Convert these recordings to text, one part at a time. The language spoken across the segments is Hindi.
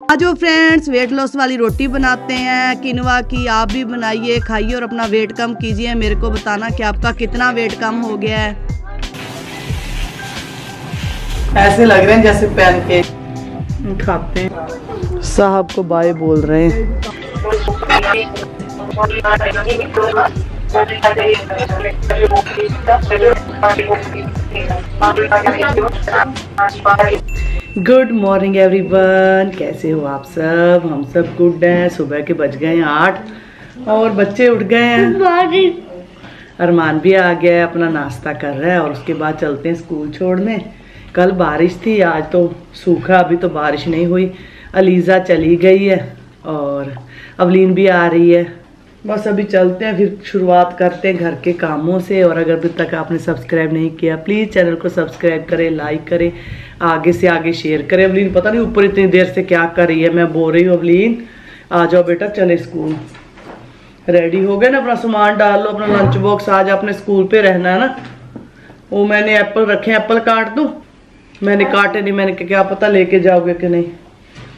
आज जो फ्रेंड्स वेट लॉस वाली रोटी बनाते हैं किनवा की। आप भी बनाइए, खाइए और अपना वेट कम कीजिए। मेरे को बताना कि आपका कितना वेट कम हो गया है। ऐसे लग रहे हैं जैसे पैनकेक खाते हैं। साहब को बाय बोल रहे हैं। गुड मॉर्निंग एवरीवन, कैसे हो आप सब? हम सब गुड हैं। सुबह के बज गए हैं 8 और बच्चे उठ गए हैं। अरमान भी आ गया है, अपना नाश्ता कर रहा है और उसके बाद चलते हैं स्कूल छोड़ने। कल बारिश थी, आज तो सूखा, अभी तो बारिश नहीं हुई। अलीज़ा चली गई है और अवलीन भी आ रही है। बस अभी चलते हैं, फिर शुरुआत करते हैं घर के कामों से। और अगर अभी तक आपने सब्सक्राइब नहीं किया प्लीज़ चैनल को सब्सक्राइब करें, लाइक करें, आगे से आगे शेयर करें। अवलीन पता नहीं ऊपर इतनी देर से क्या कर रही है। मैं बोल रही हूँ अवलीन आ जाओ बेटा, चले स्कूल। रेडी हो गए ना, अपना सामान डाल लो, अपना लंच बॉक्स। आज आपने स्कूल पे रहना है ना। वो मैंने एप्पल रखे, एप्पल काट दूँ? मैंने काटे नहीं, मैंने क्या पता लेके जाओगे कि नहीं।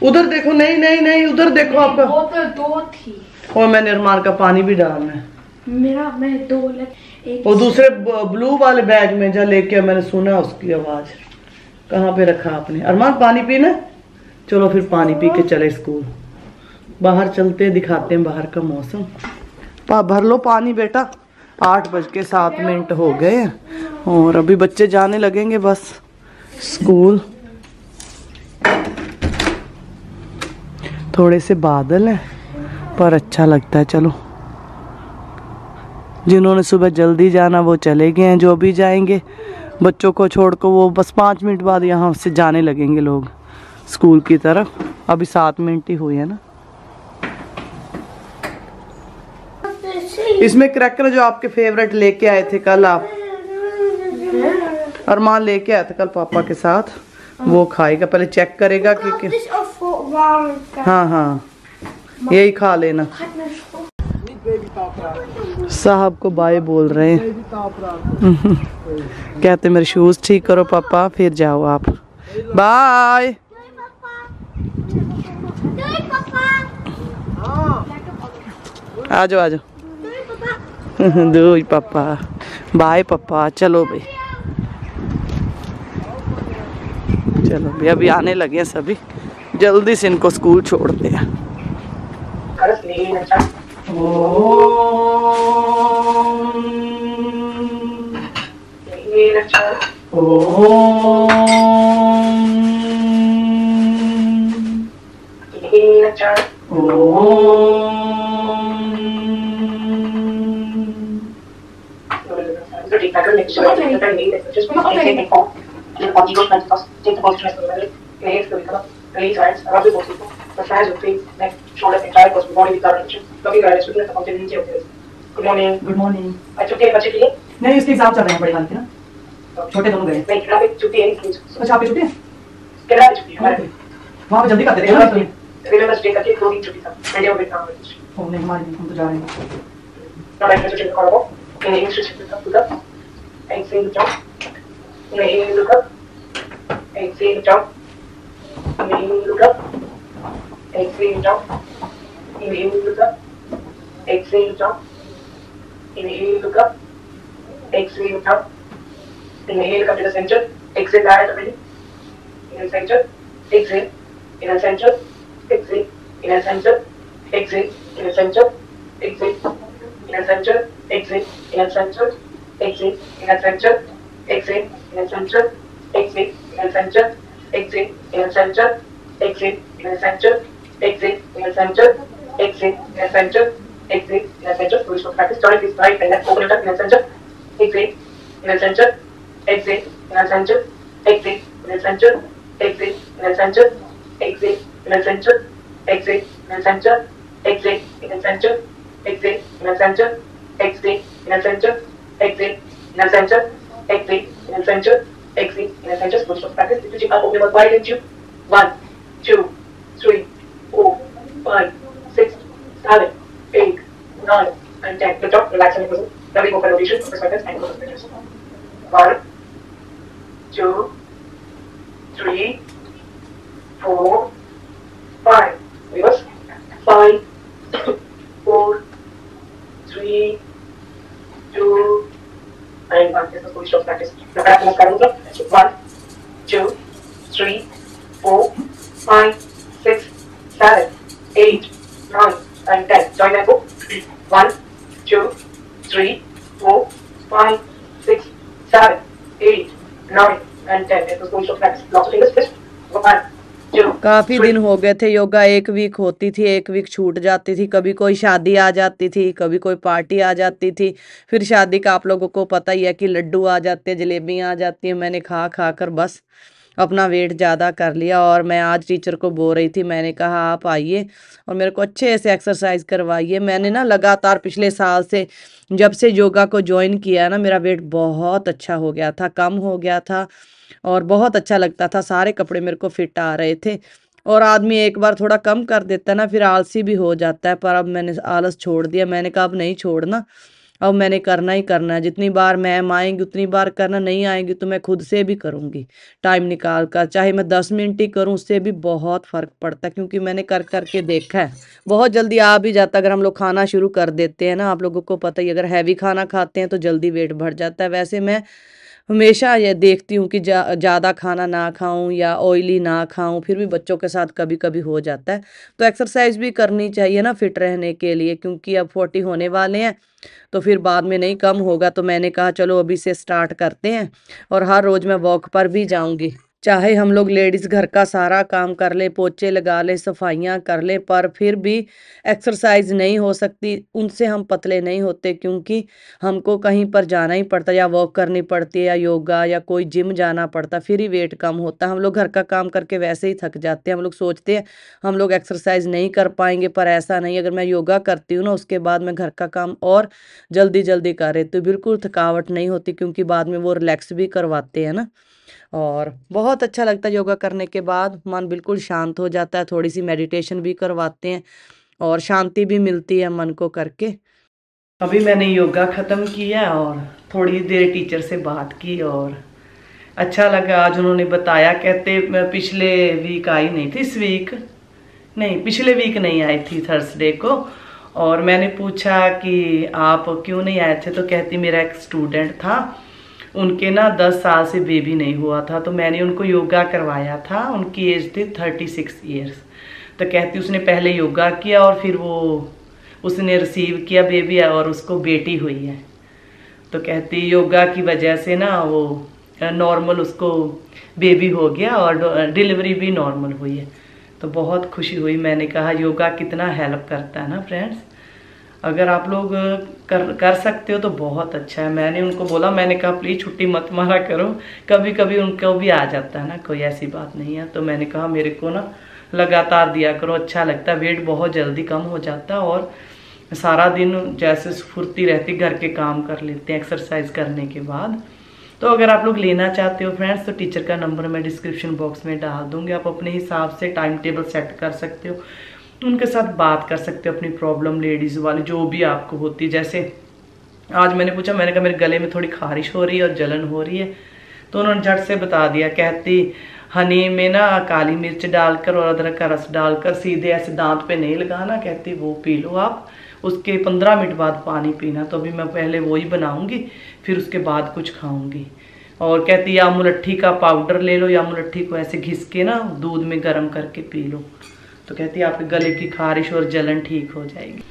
उधर देखो, नहीं नहीं नहीं, उधर देखो आपका बोतल 2 थी और मैंने अरमान का पानी भी डालना है। मेरा मैं 2 एक और दूसरे ब्लू वाले बैग में जा लेके, मैंने सुना उसकी आवाज। कहाँ पे रखा आपने? अरमान पानी पीना? चलो फिर पानी पी के चले स्कूल। बाहर चलते दिखाते हैं बाहर का मौसम। भर लो पानी बेटा। 8:07 हो गए हैं और अभी बच्चे जाने लगेंगे बस स्कूल। थोड़े से बादल हैं पर अच्छा लगता है। चलो, जिन्होंने सुबह जल्दी जाना वो चले गए हैं। जो भी जाएंगे बच्चों को छोड़कर वो बस 5 मिनट बाद यहाँ से जाने लगेंगे लोग स्कूल की तरफ। अभी 7 मिनट ही हुए हैं ना। इसमें क्रैकर जो आपके फेवरेट लेके आए थे कल, आप अरमान लेके आया था कल पापा के साथ, वो खाएगा। पहले चेक करेगा कि हाँ हाँ यही खा लेना। साहब को बाय बोल रहे हैं। कहते मेरे शूज ठीक करो पापा, फिर जाओ आप। बाय। आ जाओ आ जाओ। दो पापा, बाय पापा। चलो भाई, चलो भाई, अभी आने लगे हैं सभी। जल्दी से इनको स्कूल छोड़ते हैं। Release hands, rub the body, massage your face, neck, shoulders, entire person, body without tension. Looking at it, the continuity of this. Good morning. Good morning. आज छुट्टी है बच्चे के लिए? नहीं, उसके एग्जाम चल रहे हैं बड़े वाले के ना, छोटे दोनों गए। नहीं, यहाँ पे छुट्टी है नहीं। अच्छा, आप पे छुट्टी है? कितना पे छुट्टी है हमारे? वहाँ पे जल्दी करते थे ना। रिमेंबर डे करके 2 दिन छुट्टी था। इंडिया में काम करते थे। ओ नहीं, हमारे हम तो जा रहे हैं। Now I'm going to check the call. In the English, look up. Exhale, look up. Inhale, look up. Exhale, look up. Inhale, look up. Exhale, look up. Inhale, look up. Exhale, look up. Inhale, look up. Exhale, look up. Inhale, come to the center. Exhale, direct away. Inhale, center. Exhale. Inhale, center. Exhale. Inhale, center. Exhale. Inhale, center. Exhale. Inhale, center. Exhale. Inhale, center. Exhale. Inhale, center. Exhale. Inhale, center. Exhale. Inhale, center. Exhale. Inhale, center. Exhale. Inhale, center. Exhale. Inhale, center. Exhale. Inhale, center. Exhale. Inhale, center. So we should practice. Start with right and left. Open it up. Inhale, center. Exhale. Inhale, center. Exhale. Inhale, center. Exhale. Inhale, center. Exhale. Inhale, center. Exhale. Inhale, center. Exhale. Inhale, center. Exhale. Inhale, center. Exhale. Inhale, center. Exhale. Inhale, center. Exhale. Inhale, center. Exhale. Inhale, center. Exhale. Inhale, center. So we should practice. If you check out, open your why didn't you? 1, 2, 3, 4, 5, 6, 7, 8, 9, and 10. Good job. Relax and listen. Now we go for rotation, perspectives, and perspectives. 1, 2, 3, 4, 5. practice. Now back to Karanga. 1, 2, 3, 4, 5, 6, 7, 8, 9, and 10. Join tempo. 1, 2, 3, 4, 5, 6, 7, 8, 9, and 10. It was going to practice. Lots of fingers. 1, 2, काफी 3. दिन हो गए थे, योगा एक वीक होती थी, एक वीक छूट जाती थी, कभी कोई शादी आ जाती थी, कभी कोई पार्टी आ जाती थी। फिर शादी का आप लोगों को पता ही है कि लड्डू आ जाते हैं, जलेबियाँ आ जाती हैं। मैंने खा खा कर बस अपना वेट ज़्यादा कर लिया। और मैं आज टीचर को बोल रही थी, मैंने कहा आप आइए और मेरे को अच्छे से एक्सरसाइज करवाइए। मैंने ना लगातार पिछले साल से जब से योगा को ज्वाइन किया ना, मेरा वेट बहुत अच्छा हो गया था, कम हो गया था और बहुत अच्छा लगता था। सारे कपड़े मेरे को फिट आ रहे थे। और आदमी एक बार थोड़ा कम कर देता है ना, फिर आलसी भी हो जाता है। पर अब मैंने आलस छोड़ दिया। मैंने कहा अब नहीं छोड़ना, अब मैंने करना ही करना है। जितनी बार मैम आएंगी उतनी बार करना, नहीं आएंगी तो मैं खुद से भी करूँगी टाइम निकाल कर। चाहे मैं 10 मिनट ही करूँ, उससे भी बहुत फ़र्क पड़ता है, क्योंकि मैंने कर कर के देखा है। बहुत जल्दी आ भी जाता है अगर हम लोग खाना शुरू कर देते हैं ना। आप लोगों को पता ही, अगर हैवी खाना खाते हैं तो जल्दी वेट बढ़ जाता है। वैसे मैं हमेशा ये देखती हूँ कि ज़्यादा खाना ना खाऊं या ऑयली ना खाऊं, फिर भी बच्चों के साथ कभी कभी हो जाता है। तो एक्सरसाइज भी करनी चाहिए ना फिट रहने के लिए, क्योंकि अब 40 होने वाले हैं तो फिर बाद में नहीं कम होगा। तो मैंने कहा चलो अभी से स्टार्ट करते हैं। और हर रोज़ मैं वॉक पर भी जाऊंगी। चाहे हम लोग लेडीज़ घर का सारा काम कर ले, पोछे लगा ले, सफाइयाँ कर ले, पर फिर भी एक्सरसाइज नहीं हो सकती। उनसे हम पतले नहीं होते, क्योंकि हमको कहीं पर जाना ही पड़ता, या वॉक करनी पड़ती है, या योगा, या कोई जिम जाना पड़ता, फिर ही वेट कम होता। हम लोग घर का काम करके वैसे ही थक जाते हैं। हम लोग सोचते हैं हम लोग एक्सरसाइज नहीं कर पाएंगे, पर ऐसा नहीं। अगर मैं योगा करती हूँ ना, उसके बाद मैं घर का काम और जल्दी जल्दी कर रही, तो बिल्कुल थकावट नहीं होती, क्योंकि बाद में वो रिलैक्स भी करवाते हैं ना। और बहुत अच्छा लगता है योगा करने के बाद, मन बिल्कुल शांत हो जाता है। थोड़ी सी मेडिटेशन भी करवाते हैं और शांति भी मिलती है मन को करके। अभी मैंने योगा ख़त्म किया और थोड़ी देर टीचर से बात की और अच्छा लगा। आज उन्होंने बताया, कहते मैं पिछले वीक आई नहीं थी, इस वीक नहीं, पिछले वीक नहीं आई थी थर्सडे को। और मैंने पूछा कि आप क्यों नहीं आए थे, तो कहती मेरा एक स्टूडेंट था, उनके ना 10 साल से बेबी नहीं हुआ था, तो मैंने उनको योगा करवाया था। उनकी एज थी 36 ईयर्स। तो कहती उसने पहले योगा किया और फिर उसने रिसीव किया बेबी और उसको बेटी हुई है। तो कहती योगा की वजह से ना वो नॉर्मल उसको बेबी हो गया और डिलीवरी भी नॉर्मल हुई है। तो बहुत खुशी हुई। मैंने कहा योगा कितना हेल्प करता है ना फ्रेंड्स। अगर आप लोग कर सकते हो तो बहुत अच्छा है। मैंने उनको बोला, मैंने कहा प्लीज़ छुट्टी मत मारा करो, कभी कभी उनको भी आ जाता है ना, कोई ऐसी बात नहीं है। तो मैंने कहा मेरे को ना लगातार दिया करो, अच्छा लगता है, वेट बहुत जल्दी कम हो जाता है और सारा दिन जैसे स्फूर्ति रहती, घर के काम कर लेते हैं एक्सरसाइज करने के बाद। तो अगर आप लोग लेना चाहते हो फ्रेंड्स, तो टीचर का नंबर मैं डिस्क्रिप्शन बॉक्स में डाल दूंगी। आप अपने हिसाब से टाइम टेबल सेट कर सकते हो, उनके साथ बात कर सकते हो अपनी प्रॉब्लम, लेडीज़ वाली जो भी आपको होती है। जैसे आज मैंने पूछा, मैंने कहा मेरे गले में थोड़ी खारिश हो रही है और जलन हो रही है, तो उन्होंने झट से बता दिया। कहती हनी में ना काली मिर्च डालकर और अदरक का रस डालकर सीधे ऐसे दांत पे नहीं लगाना, कहती वो पी लो आप, उसके 15 मिनट बाद पानी पीना। तो अभी मैं पहले वही बनाऊंगी, फिर उसके बाद कुछ खाऊंगी। और कहती या मुलट्ठी का पाउडर ले लो, या मुलट्ठी को ऐसे घिस के ना दूध में गर्म करके पी लो। तो कहती आपके गले की खारिश और जलन ठीक हो जाएगी।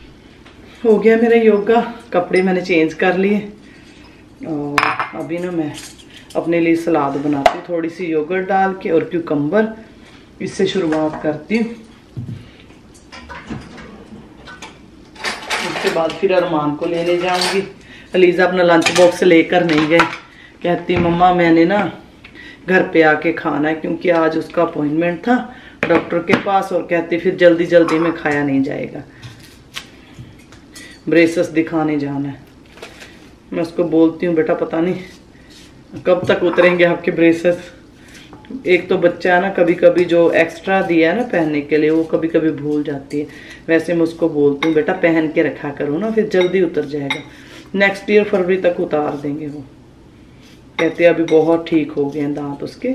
हो गया मेरा योगा, कपड़े मैंने चेंज कर लिए और अभी ना मैं अपने लिए सलाद बनाती हूँ, थोड़ी सी योगर्ट डाल के और क्यूकम्बर, इससे शुरुआत करती हूँ। उसके बाद फिर अरमान को लेने जाऊंगी। अलीज़ा अपना लंच बॉक्स लेकर नहीं गए, कहती मम्मा मैंने ना घर पे आके खाना है, क्योंकि आज उसका अपॉइंटमेंट था डॉक्टर के पास। और कहती फिर जल्दी जल्दी में खाया नहीं जाएगा, ब्रेसेस दिखाने जाना है। मैं उसको बोलती हूँ बेटा पता नहीं कब तक उतरेंगे आपके ब्रेसेस। एक तो बच्चा है ना, कभी कभी जो एक्स्ट्रा दिया है ना पहनने के लिए, वो कभी कभी भूल जाती है। वैसे मैं उसको बोलती हूँ बेटा पहन के रखा करो ना, फिर जल्दी उतर जाएगा। नेक्स्ट ईयर फरवरी तक उतार देंगे वो। कहते अभी बहुत ठीक हो गए हैं दांत उसके,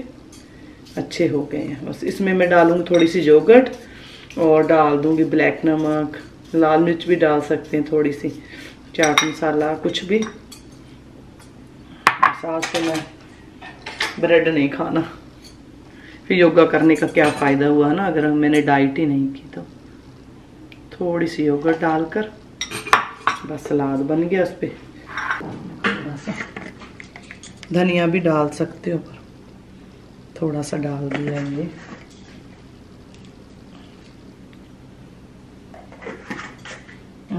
अच्छे हो गए हैं। बस इसमें मैं डालूंगी थोड़ी सी योगर्ट और डाल दूंगी ब्लैक नमक, लाल मिर्च भी डाल सकते हैं, थोड़ी सी चाट मसाला, कुछ भी। सास से मैं ब्रेड नहीं खाना। फिर योगा करने का क्या फ़ायदा हुआ ना अगर मैंने डाइट ही नहीं की। तो थोड़ी सी योगर्ट डालकर बस सलाद बन गया। उस पर धनिया भी डाल सकते हो, पर थोड़ा सा डाल दिया ये।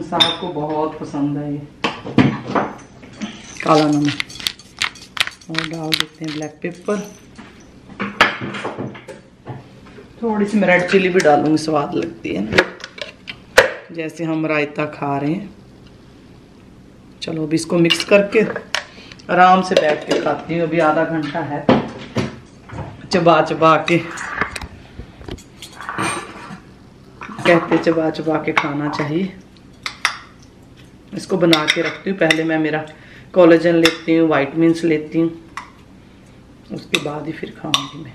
साग को बहुत पसंद है ये काला नमक, और डाल देते हैं ब्लैक पेपर। थोड़ी सी मैं रेड चिली भी डालूंगी, स्वाद लगती है ना, जैसे हम रायता खा रहे हैं। चलो अभी इसको मिक्स करके आराम से बैठ के खाती हूँ। अभी आधा घंटा है, चबा चबा के कहते चबा चबा के खाना चाहिए। इसको बना के रखती हूँ। पहले मैं मेरा कोलेजन लेती हूँ, वाइटमिन्स लेती हूँ, उसके बाद ही फिर खाऊंगी मैं।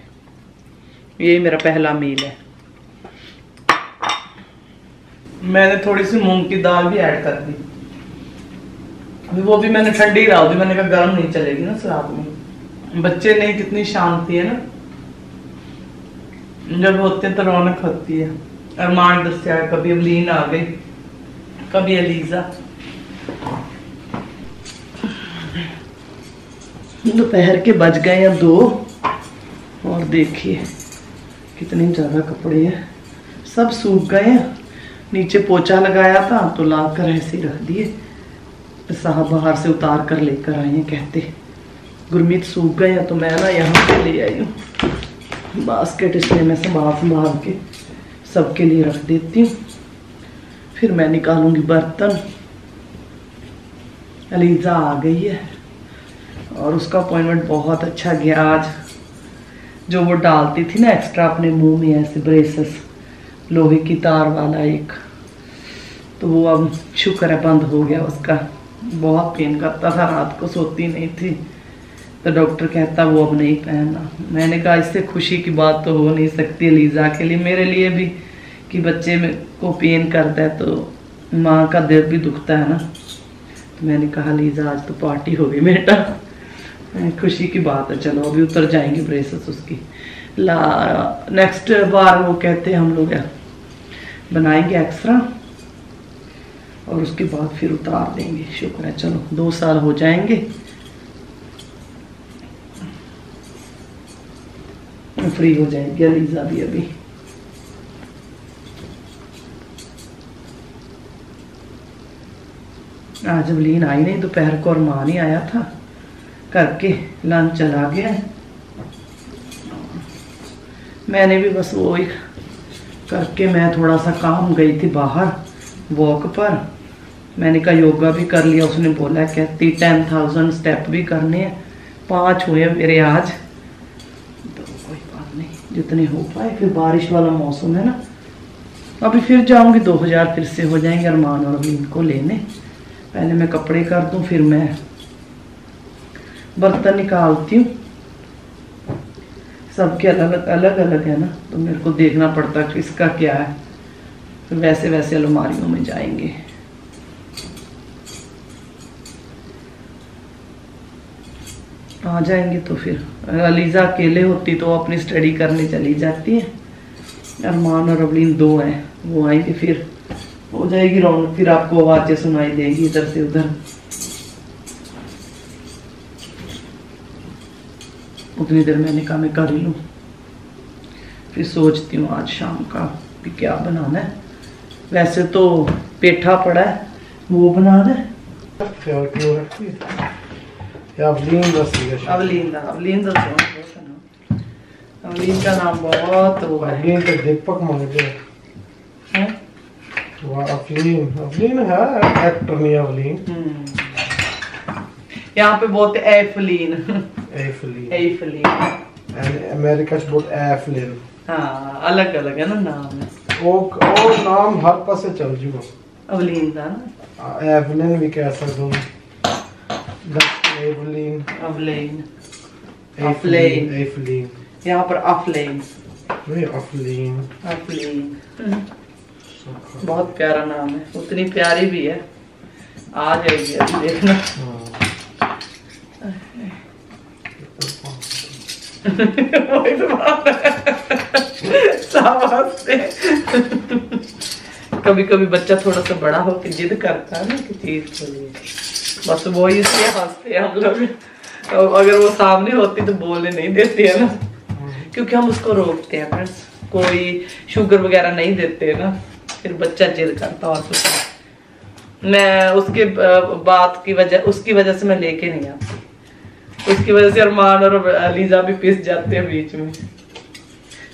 ये मेरा पहला मील है। मैंने थोड़ी सी मूंग की दाल भी ऐड कर दी, वो भी मैंने ठंडी डाल दी। मैंने कहा गर्म नहीं चलेगी ना सलाद में। बच्चे नहीं, कितनी शांति है ना, जब होते तो रौनक होती है। अरमान दस्या, कभी अवलीन आ गई, कभी एलिजा। दोपहर के बज गए हैं 2, और देखिए कितने ज़्यादा कपड़े हैं, सब सूख गए हैं। नीचे पोछा लगाया था तो लाकर ऐसे ही रख दिए। साहब बाहर से उतार कर लेकर आए हैं, कहते गुरमीत सूख गए हैं। तो मैं ना यहाँ पे ले आई हूँ बास्केट, इसलिए मैं संभाल के सबके लिए रख देती हूँ। फिर मैं निकालूंगी बर्तन। अलीजा आ गई है और उसका अपॉइंटमेंट बहुत अच्छा गया आज। जो वो डालती थी ना एक्स्ट्रा अपने मुंह में ऐसे ब्रेसेस, लोहे की तार वाला एक, तो वो अब शुक्र है बंद हो गया उसका। बहुत पेन करता था, रात को सोती नहीं थी। तो डॉक्टर कहता वो अब नहीं पहनना। मैंने कहा इससे खुशी की बात तो हो नहीं सकती लीजा के लिए, मेरे लिए भी, कि बच्चे में को पेन करता है तो माँ का दिल भी दुखता है ना। तो मैंने कहा लीजा आज तो पार्टी हो गई बेटा, खुशी की बात है। चलो अभी उतर जाएंगे ब्रेसेस उसकी। नेक्स्ट बार वो कहते हैं हम लोग बनाएंगे एक्स्ट्रा, और उसके बाद फिर उतार देंगे। शुक्र है चलो 2 साल हो जाएंगे, फ्री हो जाएगी अलीजा भी। अभी आज अवलीन आई नहीं, दोपहर को अरमान ही आया था करके लंच चला गया। मैंने भी बस वो ही करके मैं थोड़ा सा काम गई थी बाहर वॉक पर। मैंने कहा योगा भी कर लिया। उसने बोला कहती 10,000 स्टेप भी करने हैं, 5 हुए मेरे आज। तो कोई बात नहीं, जितने हो पाए। फिर बारिश वाला मौसम है ना, अभी फिर जाऊंगी 2000 फिर से हो जाएंगे अरमान और अभी इनको लेने। पहले मैं कपड़े कर दूं, फिर मैं बर्तन निकालती हूँ। सबके अलग अलग है ना, तो मेरे को देखना पड़ता है किसका क्या है। फिर वैसे वैसे अलमारियों में जाएंगे। आ जाएंगे तो फिर अलीजा अकेले होती तो अपनी स्टडी करने चली जाती है। अरमान और अवलीन 2 हैं, वो आएंगे फिर हो जाएगी रौनक। फिर आपको आवाजें सुनाई देगी इधर से उधर। उतनी देर मैंने कहा मैं कर ही लूँ, फिर सोचती हूँ आज शाम का भी क्या बनाना है। वैसे तो पेठा पड़ा है, वो बना दे। अवलीन का नाम बहुत वो है। तो दीपक मान गया अवलीन है, एक्टर नहीं अवलीन। यहाँ पे बोलते एफलीन। अमेरिका से बोलते एफलिन। हाँ अलग अलग है ना नाम है। वो नाम हर पास से चल जूगा। अवलीन था ना, एवलिन भी कह सकते हो। एवलिन, अवलीन, अफलीन। यहाँ पर अफलीन, अफलीन। बहुत प्यारा नाम है, उतनी प्यारी भी है। आ जाएगी अभी देखना। वही तो बात है। सब हंसते। कभी कभी बच्चा थोड़ा सा बड़ा हो के जिद करता है ना कि चीज के लिए, बस वही इसलिए हंसते हैं हम लोग। अगर वो सामने होती तो बोलने नहीं देती है ना, क्योंकि हम उसको रोकते हैं फ्रेंड्स, कोई शुगर वगैरह नहीं देते ना, फिर बच्चा जिद करता और कुछ नहीं। मैं उसके बात की वजह, उसकी वजह से मैं लेके नहीं आती, उसकी वजह से अरमान और लीजा भी पिस जाते हैं बीच में।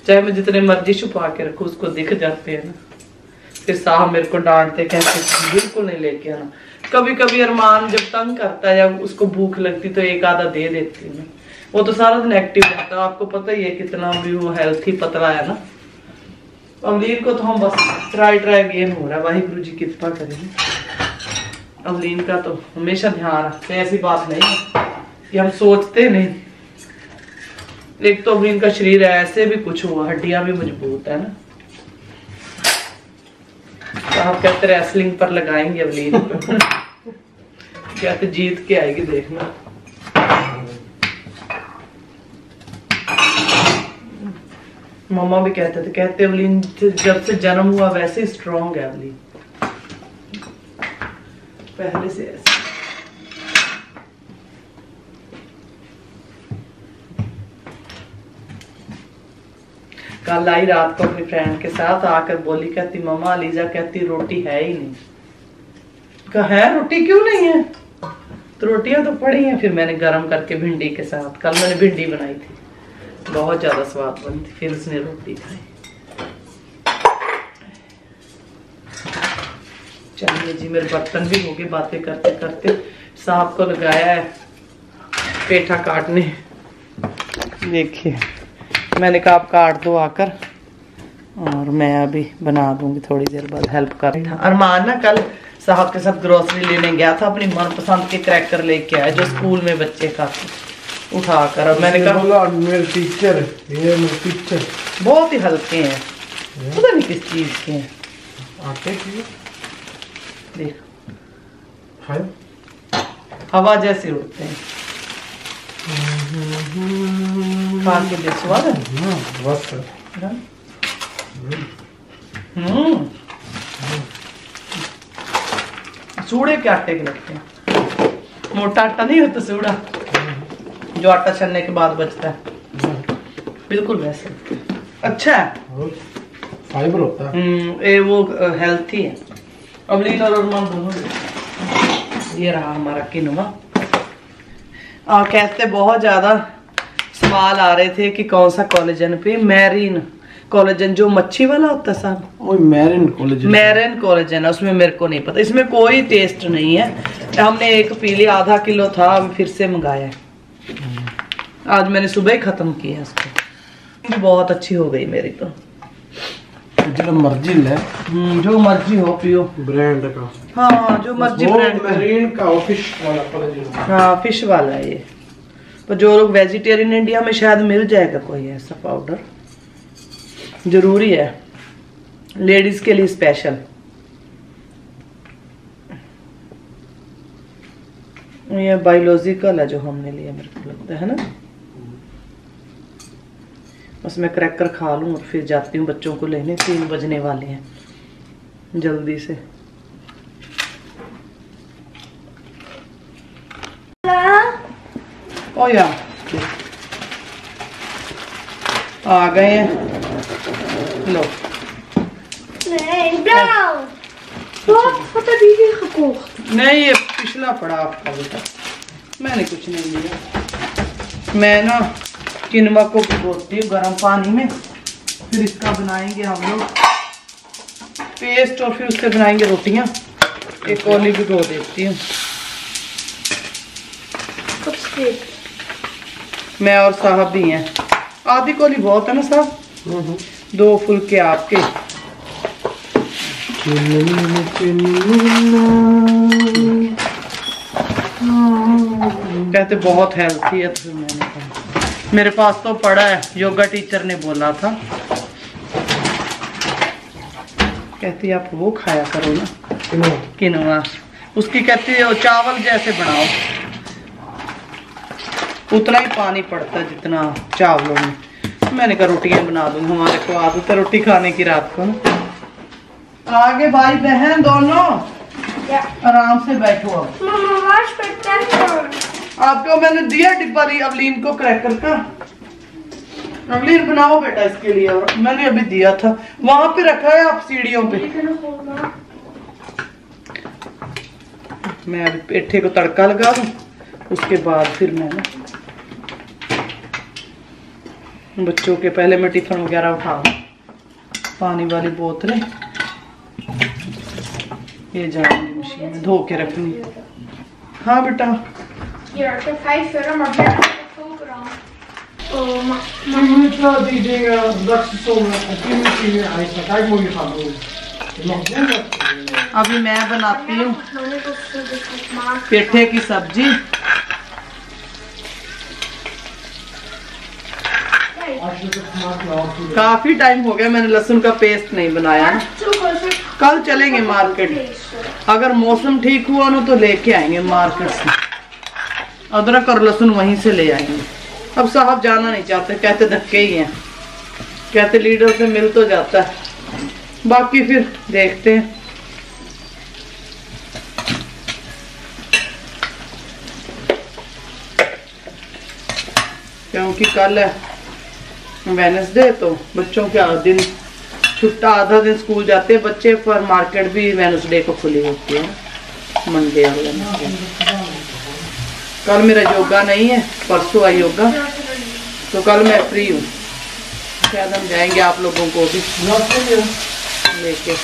चाहे मैं जितने मर्जी छुपा के रखूं, उसको दिख जाते हैं ना, फिर साहब मेरे को डांटते, कहते बिल्कुल नहीं लेके आना। कभी कभी अरमान जब तंग करता है या उसको भूख लगती तो एक आधा दे देती हूँ। वो तो सारा दिन एक्टिव रहता है, आपको पता ही है कितना भी वो हेल्थी पतला है ना। अवलीन को तो हम बस ट्राई गेम हो रहा है, वाहिगुरु जी कृपा करेंगे। अवलीन का तो हमेशा ध्यान रखते हैं, ऐसी बात नहीं है कि हम सोचते नहीं। एक तो अवलीन का शरीर है, ऐसे भी कुछ हुआ, हड्डियां भी मजबूत है ना। तो आप कहते रेसलिंग पर लगाएंगे अवलीन को। कहते जीत के आएगी देखना। मम्मा भी कहते थे, कहते अवलीन जब से जन्म हुआ वैसे स्ट्रॉन्ग है अवलीन, पहले से ऐसे। कल आई रात को अपनी फ्रेंड के साथ, आकर बोली, कहती मम्मा लीजा कहती रोटी है ही नहीं। कहा है रोटी क्यों नहीं है? तो रोटियां तो पड़ी हैं। फिर मैंने गरम करके भिंडी के साथ, कल मैंने भिंडी बनाई थी, बहुत ज्यादा स्वाद बनी थी, फिर उसने रोटी खाई। चलिए जी, मेरे बर्तन भी हो गए बातें करते करते। साहब को लगाया है पेठा काटने, देखिए मैंने कहा आप काट दो आकर, और मैं अभी बना दूंगी थोड़ी देर बाद, हेल्प कर। अरमान ना कल साहब के साथ ग्रोसरी लेने गया था, अपनी मनपसंद के क्रैकर लेके आया जो स्कूल में बच्चे खाते, उठाकर। और मैंने कहा मेरे टीचर, ये मेरे टीचर बहुत ही हल्के हैं, पता नहीं किस चीज के हैं। आटे की देख है, हवा जैसे उड़ते हैं। खा के देख, स्वाद है। बस सूड़े के आटे के लगते हैं, मोटा आटा नहीं होता सूड़ा, जो आटा छनने के बाद बचता है, बिल्कुल वैसे अच्छा है, फाइबर होता है। ये वो हेल्थी है। अवलीन और अरमान दोनों। ये रहा हमारा किनुआ। कहते बहुत ज्यादा सवाल आ रहे थे कि कौन सा कोलेजन पे, मैरीन कोलेजन जो मच्छी वाला होता है साहब, वो मैरिन कोलेजन, मैरिन कोलेजन है, उसमें मेरे को नहीं पता, इसमें कोई टेस्ट नहीं है। हमने एक पी लिया, आधा किलो था, अब फिर से मंगाया है। आज मैंने सुबह ही खत्म किया इसको। बहुत अच्छी हो गई मेरी तो, जो मर्जी ले, जो मर्जी हो पियो, ब्रांड का। हाँ जो मर्जी ब्रांड का। मैरिन का फिश वाला कोलेजन। हाँ फिश वाला है ये। पर जो लोग वेजिटेरियन, इंडिया में शायद मिल जाएगा कोई ऐसा पाउडर, जरूरी है लेडीज के लिए स्पेशल। ये बायोलॉजिकल है जो हमने लिया, मेरे को लगता है ना। बस मैं क्रैकर खा लूं और फिर जाती हूँ बच्चों को लेने, 3 बजने वाले हैं, जल्दी से। ओ यार आ गए हैं, लो। Nee, blauw. Wat heb je hier gekocht? नहीं ये पिछला पड़ा आपका बेटा, मैंने कुछ नहीं लिया। मैं ना किनवा को भिगोती हूँ गर्म पानी में, फिर इसका बनाएंगे हम लोग पेस्ट, और फिर उससे बनाएंगे रोटियां। एक कौली भिगो देती हूँ, Wat steek? मैं और साहब भी हैं। आधी कौली बहुत है ना साहब, 2 फुलके आपके। कहते बहुत हेल्थी है, तो फिर मैंने कहा मेरे पास तो पड़ा है, योगा टीचर ने बोला था, कहती आप वो खाया करो ना किनवा। उसकी कहती है चावल जैसे बनाओ, उतना ही पानी पड़ता है जितना चावलों में। मैंने कहा रोटियां बना दूंगी, हमारे को आदत है रोटी खाने की रात को ना। आगे भाई बहन दोनों आराम से बैठो। अब आपको मैंने दिया डिब्बा अवलीन को क्रैकर का। अवलीन बनाओ बेटा इसके लिए, और मैंने अभी दिया था वहां पे रखा है आप सीढ़ियों पे। मैं अभी पेठे को तड़का लगा दूं, उसके बाद फिर मैं ना बच्चों के पहले मैं टिफिन वगैरह उठा दूं। पानी वाली बोतलें ये जाएंगी मशीन में धो के रखनी। हाँ बेटा diezinga dat ze zomaar een 10 minuten meer ijs. Kijk moet je gaan doen. अभी मैं बनाती हूँ पेठे की सब्जी। काफी टाइम हो गया मैंने लहसुन का पेस्ट नहीं बनाया ना। कल चलेंगे मार्केट, अगर मौसम ठीक हुआ ना तो लेके आएंगे मार्केट से। अदरक और लहसुन वहीं से ले आएंगे। अब साहब जाना नहीं चाहते, कहते धक्के ही हैं, कहते लीडर से मिल तो जाता है, बाकी फिर देखते हैं। क्योंकि कल है वेडनेसडे, तो बच्चों के दिन छुट्टा, आधा दिन स्कूल जाते हैं बच्चे, पर मार्केट भी वेडनेसडे को खुली होती है, मंडे और वेडनेसडे। कल मेरा योगा नहीं है, परसों है योगा, तो कल मैं फ्री हूँ। शायद हम जाएंगे आप लोगों को भी लेके।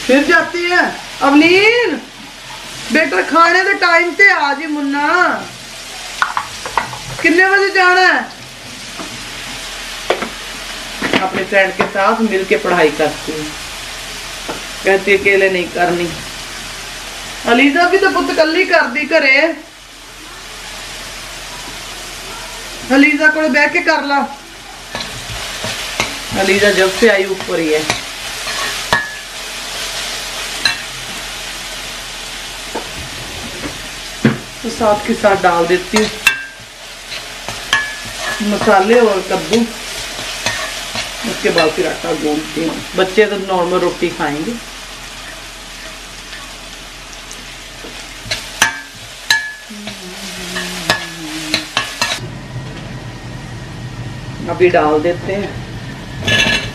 फिर जाती है अवलीन बेटा, खाने के टाइम से आ जी मुन्ना। कितने बजे जाना है? अपने फ्रेंड के साथ मिलके पढ़ाई करती है, कहती अकेले नहीं करनी। अलीजा भी तो पुत कली कर दी घरे, अलीजा को बह के कर ला। अलीजा जब से आई ऊपर ही है। तो साथ के साथ डाल देती हूँ मसाले और कद्दू, उसके बाद फिर आटा गूंथती हूँ। बच्चे तो नॉर्मल रोटी खाएंगे। अभी डाल देते हैं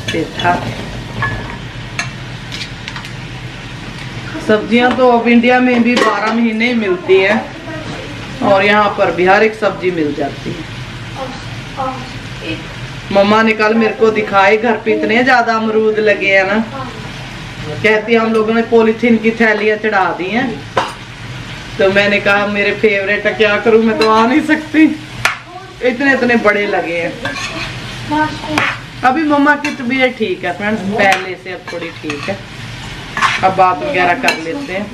पेठा। सब्जियां तो अब इंडिया में भी 12 महीने ही मिलती है, और यहाँ पर भी हर एक सब्जी मिल जाती है। मम्मा ने कल मेरे को दिखाए घर पे इतने ज्यादा अमरूद लगे हैं ना, कहती हम लोगों ने पॉलीथीन की थैलियां चढ़ा दी हैं। तो मैंने कहा मेरे फेवरेट है, क्या करूं, मैं तो आ नहीं सकती, इतने इतने बड़े लगे हैं। अभी मम्मा की तबीयत ठीक है फ्रेंड्स, पहले से अब थोड़ी ठीक है, अब बात वगैरह कर लेते हैं।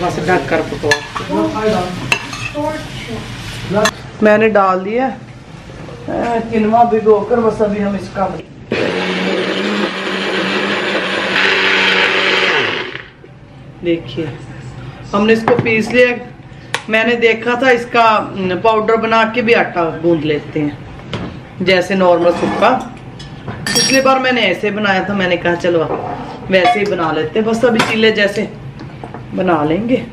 बस ढक कर पकवा। मैंने डाल दिया किनवा भिगोकर, बस अभी हम इसका देखिए हमने इसको पीस लिया। मैंने देखा था इसका पाउडर बना के भी आटा गूंद लेते हैं जैसे नॉर्मल सुक्का। पिछली बार मैंने ऐसे बनाया था, मैंने कहा चलो वैसे ही बना लेते हैं, बस अभी चीले जैसे बना लेंगे।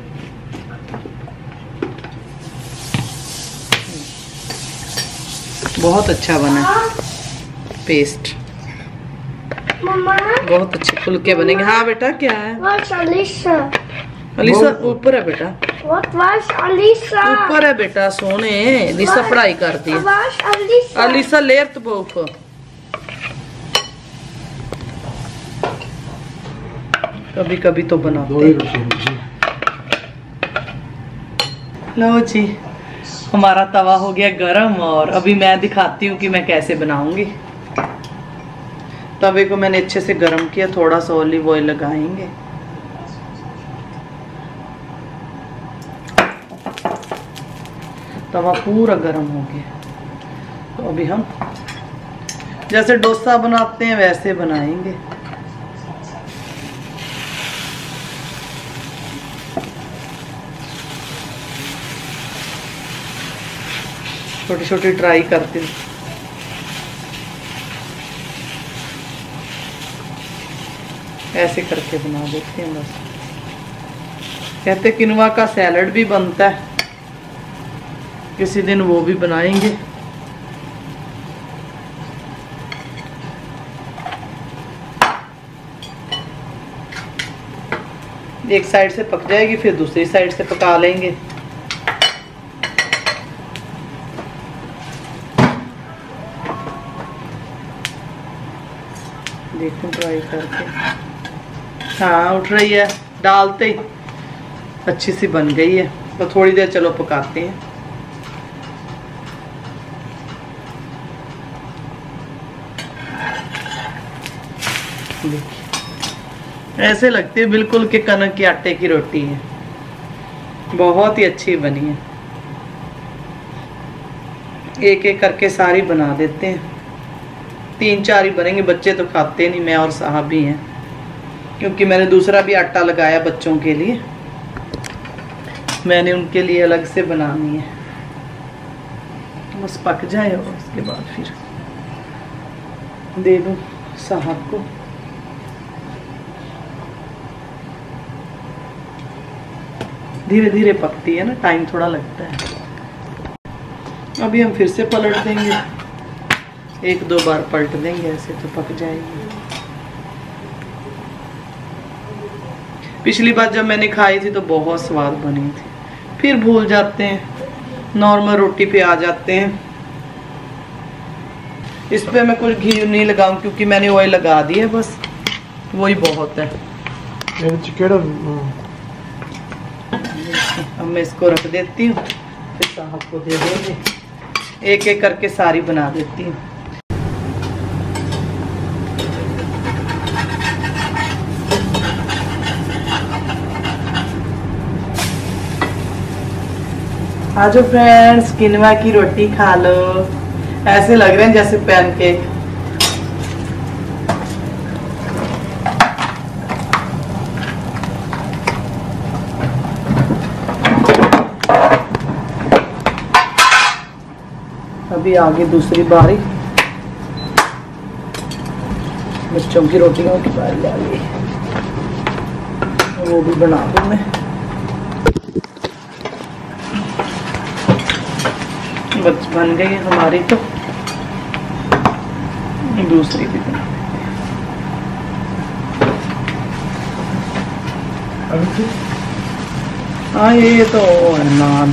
बहुत अच्छा बना पेस्ट, बहुत अच्छे फुलके बनेंगे। हाँ बेटा क्या है? अलीसा ऊपर है बेटा, ऊपर है बेटा सोने। अलीसा पढ़ाई करती है। अलीसा लेर तो बहुत कभी कभी तो बनाते हैं। लो जी हमारा तवा हो गया गरम, और अभी मैं दिखाती हूँ कि मैं कैसे बनाऊंगी। तवे को मैंने अच्छे से गरम किया, थोड़ा सा ऑलिव ऑयल लगाएंगे। तवा पूरा गरम हो गया, तो अभी हम जैसे डोसा बनाते हैं वैसे बनाएंगे। छोटी छोटी ट्राई करती हूँ। ऐसे करके बना देते हैं बस। कहते किनवा का सैलड भी बनता है, किसी दिन वो भी बनाएंगे। एक साइड से पक जाएगी फिर दूसरी साइड से पका लेंगे। देखो ट्राई करके। हाँ उठ रही है, डालते ही अच्छी सी बन गई है। तो थोड़ी देर चलो पकाते हैं। देखिए ऐसे लगती है बिल्कुल कि कनक के आटे की रोटी है। बहुत ही अच्छी बनी है। एक एक करके सारी बना देते हैं। 3-4 ही बनेंगे, बच्चे तो खाते नहीं, मैं और साहब भी हैं, क्योंकि मैंने दूसरा भी आटा लगाया बच्चों के लिए। मैंने उनके लिए अलग से बनानी है। बस पक जाए और उसके बाद फिर दे दूं साहब को। धीरे धीरे पकती है ना, टाइम थोड़ा लगता है। अभी हम फिर से पलट देंगे, 1-2 बार पलट देंगे, ऐसे तो पक जाएगी। पिछली बार जब मैंने खाई थी तो बहुत स्वाद बनी थी। फिर भूल जाते हैं, नॉर्मल रोटी पे आ जाते हैं। इस पे मैं कुछ घी नहीं लगाऊं क्योंकि मैंने ऑयल लगा दिया, बस वही बहुत है। अब मैं इसको रख देती हूँ, फिर साहब को दे देंगे। एक एक करके सारी बना देती हूँ। आज फ्रेंड्स किनवा की रोटी खा लो। ऐसे लग रहे हैं जैसे पैनकेक। अभी आगे दूसरी बारी, बच्चों की रोटियों की बारी आ गई, वो भी बना दूं मैं। बस बन गई हमारी, तो दूसरी भी बना देते। हाँ ये तो है नान,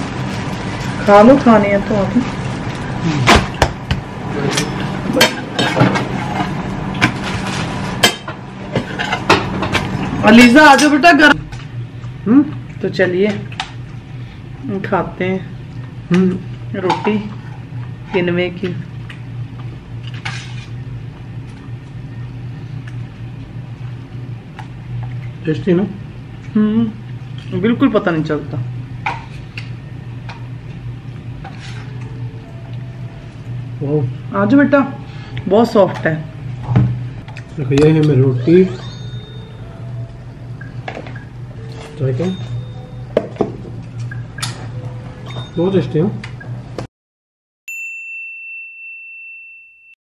खा लो, खानी है तो अभी। अलीजा आ जाओ बेटा घर। तो चलिए खाते हैं रोटी किनवे की। टेस्टी ना? बिल्कुल पता नहीं चलता। आ जाओ बेटा, बहुत सॉफ्ट है। देखो ये है मेरी रोटी। बहुत टेस्टी है।